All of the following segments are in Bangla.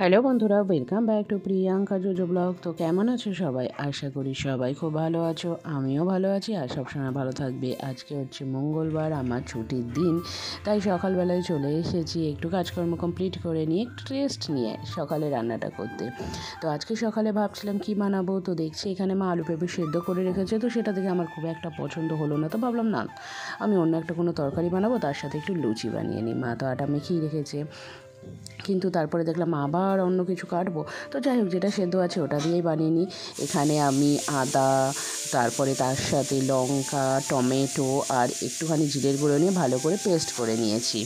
হ্যালো বন্ধুরা, welcome back to Priyanka JoJo blog. তো কেমন আছো সবাই? আশা করি সবাই খুব ভালো আছো, আমিও ভালো আছি আর সবসময় ভালো থাকবে। আজকে হচ্ছে মঙ্গলবার, আমার ছুটির দিন, তাই সকালবেলায় চলে এসেছি একটু কাজকর্ম কমপ্লিট করে নিয়ে একটু রেস্ট নিয়ে সকালে রান্নাটা করতে। তো আজকে সকালে ভাবছিলাম কি বানাবো, তো দেখছি এখানে মা আলু পেঁপে সেদ্ধ করে রেখেছে, তো সেটা দেখে আমার খুব একটা পছন্দ হলো না, তো ভাবলাম না, আমি অন্য একটা কোনো তরকারি বানাবো, তার সাথে একটু লুচি বানিয়ে নিই। মা তো আটা মেখেই রেখেছে, কিন্তু তারপরে দেখলাম আবার অন্য কিছু কাটবো, তো যাই হোক যেটা সেদ্ধ আছে ওটা দিয়েই বানিয়ে নিই। এখানে আমি আদা, তারপরে তার সাথে লঙ্কা, টমেটো আর একটুখানি জিরের গুঁড়ো নিয়ে ভালো করে পেস্ট করে নিয়েছি।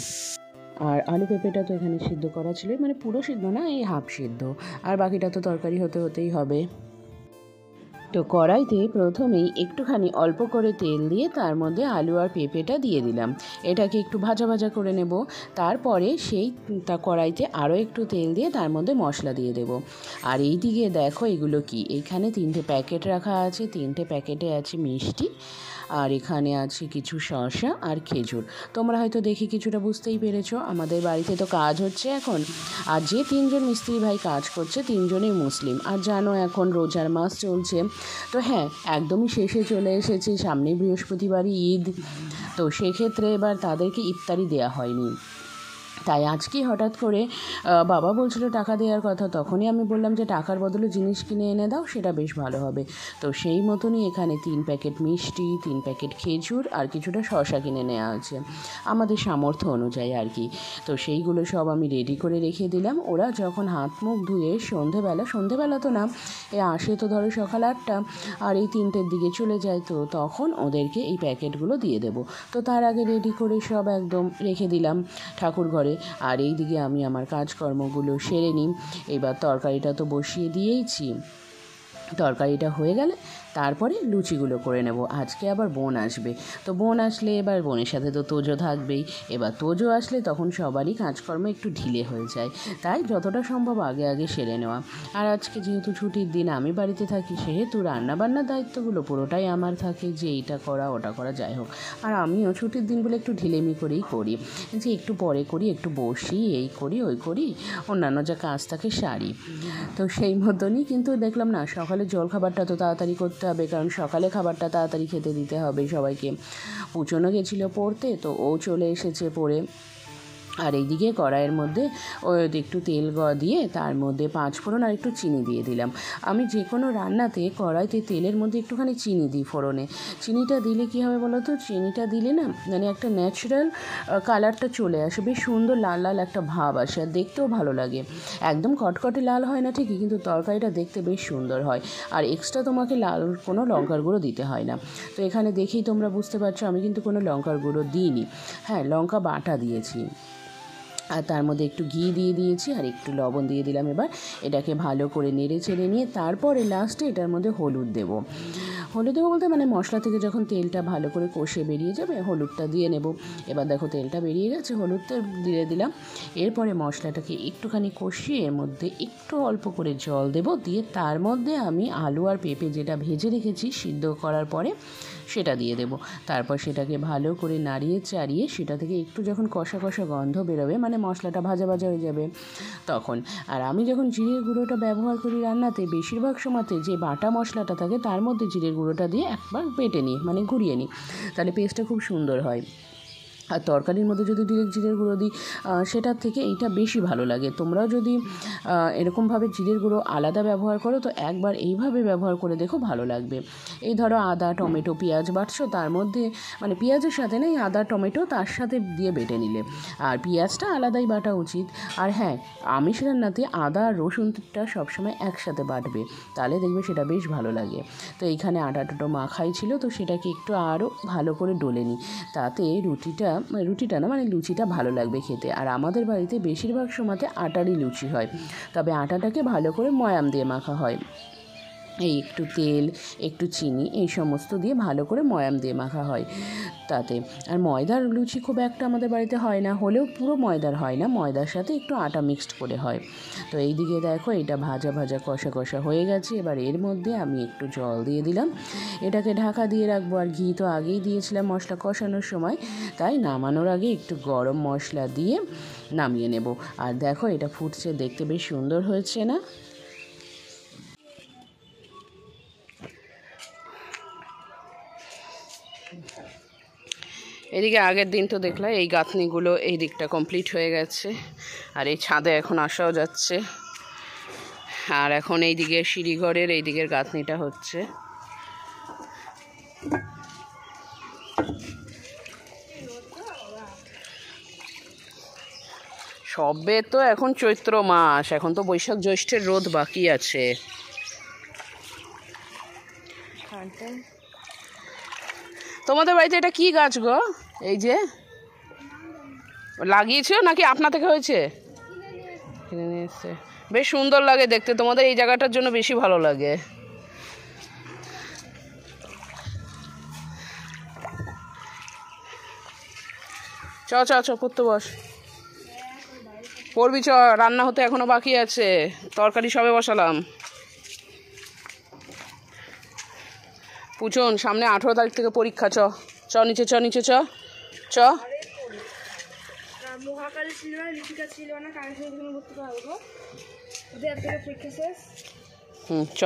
আর আলু পেঁপেটা তো এখানে সিদ্ধ করা ছিল, মানে পুরো সিদ্ধ না, এই হাফ সিদ্ধ, আর বাকিটা তো তরকারি হতেই হবে। তো কড়াইতে প্রথমেই একটুখানি অল্প করে তেল দিয়ে তার মধ্যে আলু আর পেঁপেটা দিয়ে দিলাম। এটাকে একটু ভাজা ভাজা করে নেব। তারপরে সেই কড়াইতে আরও একটু তেল দিয়ে তার মধ্যে মশলা দিয়ে দেব। আর এই দিকে দেখো এগুলো কি, এখানে 3টে প্যাকেট রাখা আছে, 3টে প্যাকেটে আছে মিষ্টি, আর এখানে আছে কিছু শসা আর খেজুর। তোমরা হয়তো দেখে কিছুটা বুঝতেই পেরেছো, আমাদের বাড়িতে তো কাজ হচ্ছে এখন, আর যে 3জন মিস্ত্রি ভাই কাজ করছে 3জনই মুসলিম, আর জানো এখন রোজার মাস চলছে। তো হ্যাঁ, একদমই শেষে চলে এসেছে, সামনেই বৃহস্পতিবারই ঈদ, তো সেক্ষেত্রে এবার তাদেরকে ইফতারি দেওয়া হয়নি। তাই আজকেই হঠাৎ করে বাবা বলছিল টাকা দেওয়ার কথা, তখনই আমি বললাম যে টাকার বদলে জিনিস কিনে এনে দাও, সেটা বেশ ভালো হবে। তো সেই মতনই এখানে 3 প্যাকেট মিষ্টি, 3 প্যাকেট খেজুর আর কিছুটা শসা কিনে নেওয়া আছে, আমাদের সামর্থ্য অনুযায়ী আর কি। তো সেইগুলো সব আমি রেডি করে রেখে দিলাম। ওরা যখন হাত মুখ ধুয়ে সন্ধেবেলা তো না, আসে তো ধরো সকাল 8টা, আর এই 3টের দিকে চলে যায়, তো তখন ওদেরকে এই প্যাকেটগুলো দিয়ে দেবো। তো তার আগে রেডি করে সব একদম রেখে দিলাম ঠাকুর ঘরে। আর এই দিকে আমি আমার কাজকর্মগুলো সেরে নিই। এবার তরকারিটা তো বসিয়ে দিয়েইছি, তরকারিটা হয়ে গেলে তারপরে লুচিগুলো করে নেব। আজকে আবার বোন আসবে, তো বোন আসলে এবার বোনের সাথে তো তোজো থাকবেই। এবার তোজো আসলে তখন সবারই কাজকর্ম একটু ঢিলে হয়ে যায়, তাই যতটা সম্ভব আগে আগে সেরে নেওয়া। আর আজকে যেহেতু ছুটির দিন, আমি বাড়িতে থাকি, সেহেতু রান্নাবান্নার দায়িত্বগুলো পুরোটাই আমার থাকে, যে এইটা করা ওটা করা, যাই হোক। আর আমিও ছুটির দিন বলে একটু ঢিলেমি করেই করি, যে একটু পরে করি, একটু বসি, এই করি ওই করি, অন্যান্য যা কাজ থাকে সারি। তো সেই মতনই কিন্তু দেখলাম না, সকালে জলখাবারটা তো তাড়াতাড়ি করতে হবে, কারণ সকালে খাবারটা তাড়াতাড়ি খেতে দিতে হবে সবাইকে। পুচনও গেছিলো পড়তে, তো ও চলে এসেছে পড়ে। আর এইদিকে কড়াইয়ের মধ্যে একটু তেল দিয়ে তার মধ্যে 5 ফোড়ন আর একটু চিনি দিয়ে দিলাম। আমি যে কোনো রান্নাতে কড়াইতে তেলের মধ্যে একটুখানি চিনি দিই ফোড়নে। চিনিটা দিলে কী হবে বলো তো, চিনিটা দিলে না মানে একটা ন্যাচারাল কালারটা চলে আসে, বেশ সুন্দর লাল লাল একটা ভাব আসে, আর দেখতেও ভালো লাগে। একদম কটকটে লাল হয় না ঠিকই, কিন্তু তরকারিটা দেখতে বেশ সুন্দর হয়। আর এক্সট্রা তোমাকে লাল কোনো লঙ্কার গুঁড়ো দিতে হয় না। তো এখানে দেখেই তোমরা বুঝতে পারছো আমি কিন্তু কোনো লঙ্কার গুঁড়ো দিইনি, হ্যাঁ লঙ্কা বাটা দিয়েছি। আর তার মধ্যে একটু ঘি দিয়ে দিয়েছি আর একটু লবণ দিয়ে দিলাম। এবার এটাকে ভালো করে নেড়ে চেড়ে নিয়ে তারপরে লাস্টে এটার মধ্যে হলুদ দেবো বলতে মানে মশলা থেকে যখন তেলটা ভালো করে কষে বেরিয়ে যাবে, হলুদটা দিয়ে নেব। এবার দেখো তেলটা বেরিয়ে গেছে, হলুদটা দিয়ে দিলাম। এরপরে মশলাটাকে একটুখানি কষিয়ে এর মধ্যে একটু অল্প করে জল দেব, দিয়ে তার মধ্যে আমি আলু আর পেঁপে যেটা ভেজে রেখেছি সিদ্ধ করার পরে সেটা দিয়ে দেব। তারপর সেটাকে ভালো করে নাড়িয়ে চাড়িয়ে সেটা থেকে একটু যখন কষা কষা গন্ধ বেরোবে, মানে মশলাটা ভাজা ভাজা হয়ে যাবে তখন। আর আমি যখন জিরের গুঁড়োটা ব্যবহার করি রান্নাতে, বেশিরভাগ সময়তে যে বাটা মশলাটা থাকে তার মধ্যে জিরের গুঁড়োটা দিয়ে একবার বেটে নিই, মানে ঘুরিয়ে নিই, তাহলে পেস্টটা খুব সুন্দর হয়। আর তরকারির মধ্যে যদি ডিরেক্ট জিরের গুঁড়ো দিই, সেটার থেকে এইটা বেশি ভালো লাগে। তোমরাও যদি এরকমভাবে জিরের গুঁড়ো আলাদা ব্যবহার করো, তো একবার এইভাবে ব্যবহার করে দেখো, ভালো লাগবে। এই ধরো আদা টমেটো পেঁয়াজ বাটছো, তার মধ্যে মানে পেঁয়াজের সাথে নেই, আদা টমেটো তার সাথে দিয়ে বেটে নিলে, আর পেঁয়াজটা আলাদাই বাটা উচিত। আর হ্যাঁ, আমিষ রান্নাতে আদা আর রসুনটা সবসময় একসাথে বাটবে, তাহলে দেখবে সেটা বেশ ভালো লাগে। তো এইখানে আটা টুটো মাখাই ছিল, তো সেটাকে একটু আরও ভালো করে ডলে নিই, তাতে রুটিটা না মানে লুচিটা ভালো লাগবে খেতে। আর আমাদের বাড়িতে বেশিরভাগ সময়তে আটারই লুচি হয়, তবে আটাটাকে ভালো করে ময়াম দিয়ে মাখা হয়। এই একটু তেল, একটু চিনি, এই সমস্ত দিয়ে ভালো করে ময়াম দিয়ে মাখা হয় তাতে। আর ময়দার লুচি খুব একটা আমাদের বাড়িতে হয় না, হলেও পুরো ময়দার হয় না, ময়দার সাথে একটু আটা মিক্সড করে হয়। তো এই দিকে দেখো এটা ভাজা ভাজা কষা কষা হয়ে গেছে। এবার এর মধ্যে আমি একটু জল দিয়ে দিলাম, এটাকে ঢাকা দিয়ে রাখবো। আর ঘি তো আগেই দিয়েছিলাম মশলা কষানোর সময়, তাই নামানোর আগে একটু গরম মশলা দিয়ে নামিয়ে নেব। আর দেখো এটা ফুটছে, দেখতে বেশ সুন্দর হয়েছে না? এদিকে আগের দিন তো দেখলাম এই গাঁথনিগুলো এই দিকটা কমপ্লিট হয়ে গেছে, আর এই ছাদে এখন আসাও যাচ্ছে। আর এখন এই দিকে সিঁড়িঘরের এই দিকের গাঁথনিটা হচ্ছে। সবে তো এখন চৈত্র মাস, এখন তো বৈশাখ জ্যৈষ্ঠের রোদ বাকি আছে। তোমাদের বাড়িতে এটা কি গাছ গো? এই যে লাগিয়েছো নাকি আপনা থেকে হয়েছে? কিনে নিয়ে এসছে, বেশ সুন্দর লাগে দেখতে। তোমাদের এই জায়গাটার জন্য বেশি ভালো লাগে। চ চ চ পড়তে বস, পড়বি চ। রান্না হতে এখনো বাকি আছে, তরকারি সবে বসালাম। পুচন সামনে 18 তারিখ থেকে পরীক্ষা। চ চ নিচে, চ নিচে, চ চ। চ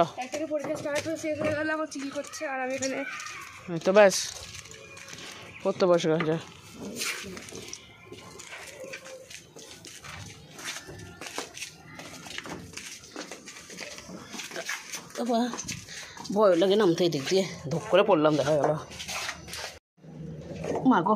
তো ব্যাস, পড়তে বসে যা। ভয় লাগে নামতে, এই দিক দিয়ে ধপ করে পড়লাম, দেখা গেল। মা গো,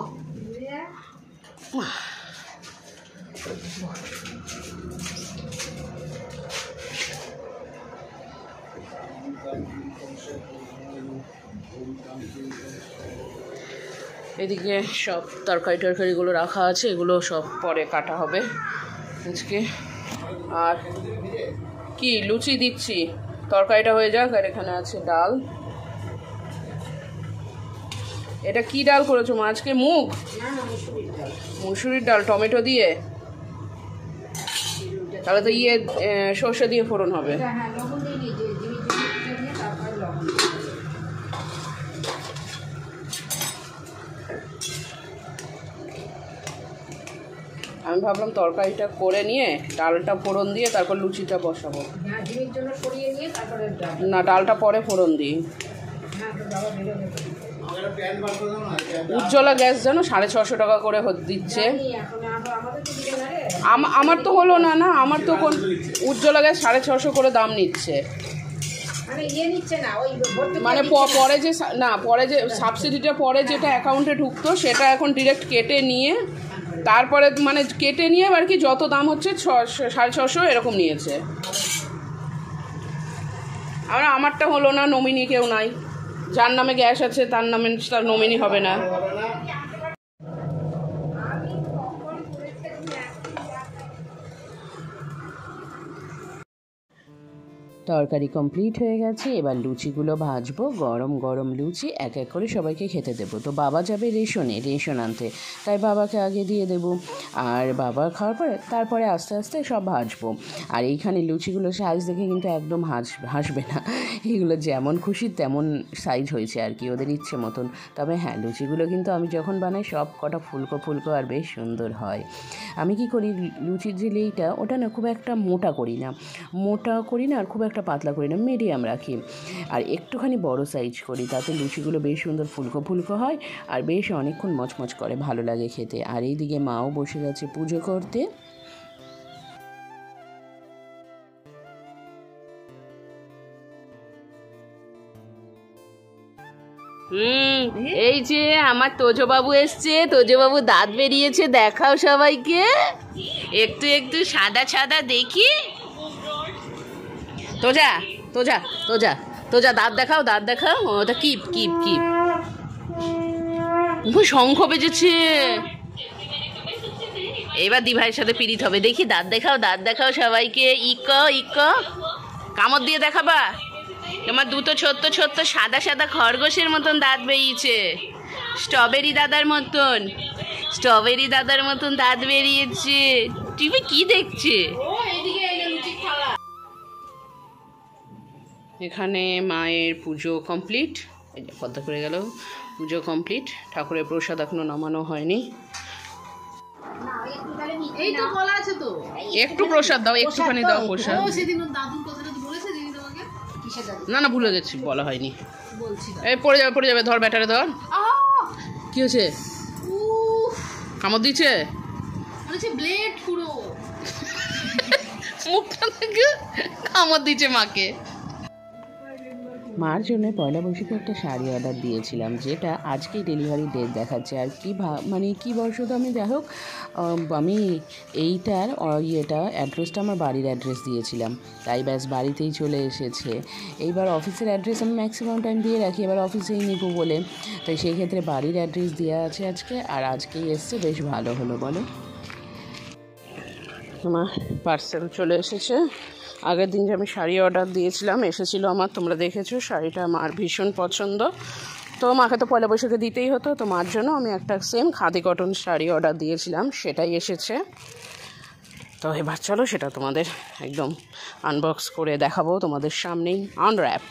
এদিকে সব তরকারি টরকারিগুলো রাখা আছে, এগুলো সব পরে কাটা হবে আজকে। আর কি লুচি দিচ্ছি, তরকারিটা হয়ে যাক। আর এখানে আছে ডাল। এটা কি ডাল করেছো মা আজকে? মুগ, মুসুরির ডাল টমেটো দিয়ে, তাহলে তো সর্ষে দিয়ে ফোড়ন হবে। আমি ভাবলাম তরকারিটা করে নিয়ে ডালটা ফোড়ন দিয়ে তারপর লুচিটা বসাবো। না, ডালটা পরে ফোড়ন দিই। উজ্জ্বলা গ্যাস জানো 650 টাকা করে দিচ্ছে। আমার তো হলো না, না আমার তো উজ্জ্বলা গ্যাস 650 করে দাম নিচ্ছে। মানে পরে যে পরে যে সাবসিডিটা পরে যেটা অ্যাকাউন্টে ঢুকতো সেটা এখন ডিরেক্ট কেটে নিয়ে তারপরে মানে কেটে নিয়ে আর কি যত দাম হচ্ছে 650 এরকম নিয়েছে। আমারটা হলো না, নমিনি কেউ নাই। যার নামে গ্যাস আছে তার নামে তার নমিনি হবে না। তরকারি কমপ্লিট হয়ে গেছে, এবার লুচিগুলো ভাজবো। গরম গরম লুচি এক এক করে সবাইকে খেতে দেবো। তো বাবা যাবে রেশন আনতে, তাই বাবাকে আগে দিয়ে দেবো। আর বাবা খাওয়ার পরে তারপরে আস্তে আস্তে সব ভাজবো। আর এইখানে লুচিগুলো সাইজ দেখে কিন্তু একদম হাসবে না, এগুলো যেমন খুশি তেমন সাইজ হয়েছে আর কি, ওদের ইচ্ছে মতন। তবে হ্যাঁ, লুচিগুলো কিন্তু আমি যখন বানাই সব কটা ফুলকো ফুলকো আর বেশ সুন্দর হয়। আমি কি করি, লুচির যে লেইটা ওটা না খুব একটা মোটা করি না আর খুব একটা পাতলা করি না, মিডিয়াম রাখি। আর একটুখানি বড় সাইজ করি, তাতে লুচিগুলো বেশ সুন্দর ফুলকো ফুলকো হয় আর বেশ অনেকক্ষণ মচমচ করে, ভালো লাগে খেতে। আর এইদিকে মাও বসে গেছে পুজো করতে। এই যে আমার তোজবাবু এসছে, তোজবাবু দাঁত বেরিয়েছে, দেখাও সবাইকে। একটু একটু সাদা সাদা দেখি। তোজা তোজা তোজা তোজা দাঁত দেখাও, দাঁত দেখাও। ওটা কিপ কিপ কিপ। শঙ্খ বেজেছে, এবার দিভাইয়ের সাথে পিরিত হবে। দেখি দাঁত দেখাও, দাঁত দেখাও সবাইকে। ইক ইক কামড় দিয়ে দেখাবা। তোমার দুটো ছোট্ট ছোট্ট সাদা সাদা খরগোশের মতন দাঁত বেরিয়েছে, স্ট্রবেরি দাদার মতন, স্ট্রবেরি দাদার মতন দাঁত বেরিয়েছে। টিভি কি দেখছে? এখানে মায়ের পুজো কমপ্লিট, এই যে পদ্মা করে গেল, পুজো কমপ্লিট, ঠাকুরের প্রসাদ এখনো নামানো হয়নি। একটু প্রসাদ দাও, একটুখানি দাও প্রসাদ। না না ভুলে গেছি, বলা হয়নি। এই পড়ে যাবে পড়ে যাবে, ধর ব্যাটারে ধর। কি হয়েছে? কামড় দিচ্ছে ব্লেড পুরো মুখটা থেকে কামড় দিচ্ছে মাকে। মার জন্য পয়লা বৈশাখে একটা শাড়ি অর্ডার দিয়েছিলাম, যেটা আজকেই ডেলিভারি ডেট দেখাচ্ছে। আর কি মানে কী বর্ষ তো আমি যাই হোক, আমি এইটার অ্যাড্রেসটা আমার বাড়ির অ্যাড্রেস দিয়েছিলাম, তাই ব্যাস বাড়িতেই চলে এসেছে। এইবার অফিসের অ্যাড্রেস আমি ম্যাক্সিমাম টাইম দিয়ে রাখি, এবার অফিসেই নিব বলে, তাই সেই ক্ষেত্রে বাড়ির অ্যাড্রেস দেওয়া আছে আজকে, আর আজকেই এসছে, বেশ ভালো হলো বলো। আমার পার্সেল চলে এসেছে। আগের দিন যে আমি শাড়ি অর্ডার দিয়েছিলাম এসেছিলো আমার, তোমরা দেখেছো, শাড়িটা আমার ভীষণ পছন্দ। তো মাকে তো পয়লা বৈশাখে দিতেই হতো, তো মার জন্য আমি একটা same khadi cotton sari order দিয়েছিলাম, সেটাই এসেছে। তো এবার চলো সেটা তোমাদের একদম আনবক্স করে দেখাবো তোমাদের সামনেই। আনর্যাপ,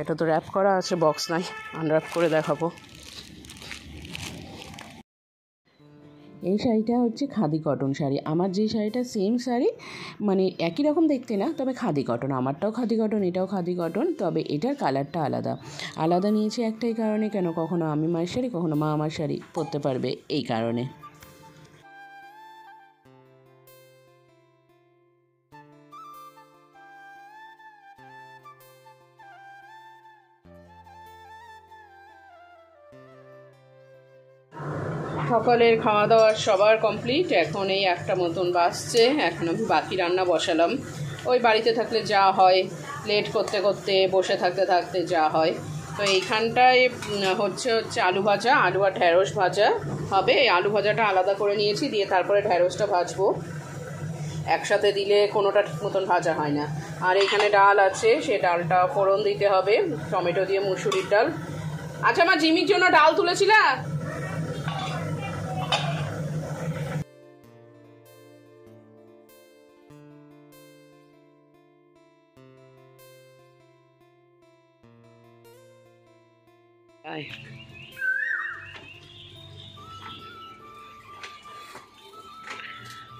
এটা তো র্যাপ করা আছে, বক্স নাই, আনর্যাপ করে দেখাবো। এই শাড়িটা হচ্ছে খাদি কটন শাড়ি। আমার যে শাড়িটা সেম শাড়ি, মানে একই রকম দেখতে না, তবে খাদি কটন, আমারটাও খাদি কটন, এটাও খাদি কটন, তবে এটার কালারটা আলাদা। আলাদা নিয়েছি একটাই কারণে, কেন কখনো আমি মায়ের শাড়ি কখনো মা আমার শাড়ি পরতে পারবে, এই কারণে। সকালের খাওয়া দাওয়া সবার কমপ্লিট, এখন এই একটা মতন বাসছে, এখন আমি বাকি রান্না বসালাম। ওই বাড়িতে থাকলে যা হয়, লেট করতে করতে বসে থাকতে থাকতে যা হয়। তো এইখানটায় হচ্ছে আলু ভাজা, আলু আর ঢ্যাঁড়স ভাজা হবে। এই আলু ভাজাটা আলাদা করে নিয়েছি, দিয়ে তারপরে ঢ্যাঁড়সটা ভাজবো, একসাথে দিলে কোনোটা ঠিক মতন ভাজা হয় না। আর এইখানে ডাল আছে, সে ডালটা ফোড়ন দিতে হবে, টমেটো দিয়ে মুসুরির ডাল। আচ্ছা, আমার জিমির জন্য ডাল তুলেছিলা?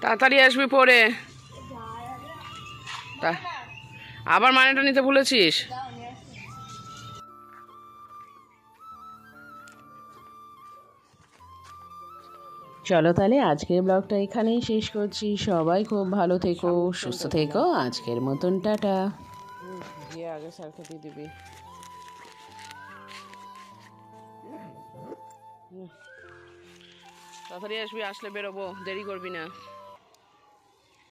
তাড়াতাড়ি আসবি পরে, তা আবার মানেটা নিতে ভুলেছিস। চলো তাহলে আজকের ব্লগটা এখানেই শেষ করছি। সবাই খুব ভালো থেকো, সুস্থ থেকো, আজকের মতন টাটা। আগে সারকে দিয়ে দিবি, তাড়াতাড়ি আসবি, আসলে বেরোবো, দেরি করবি না।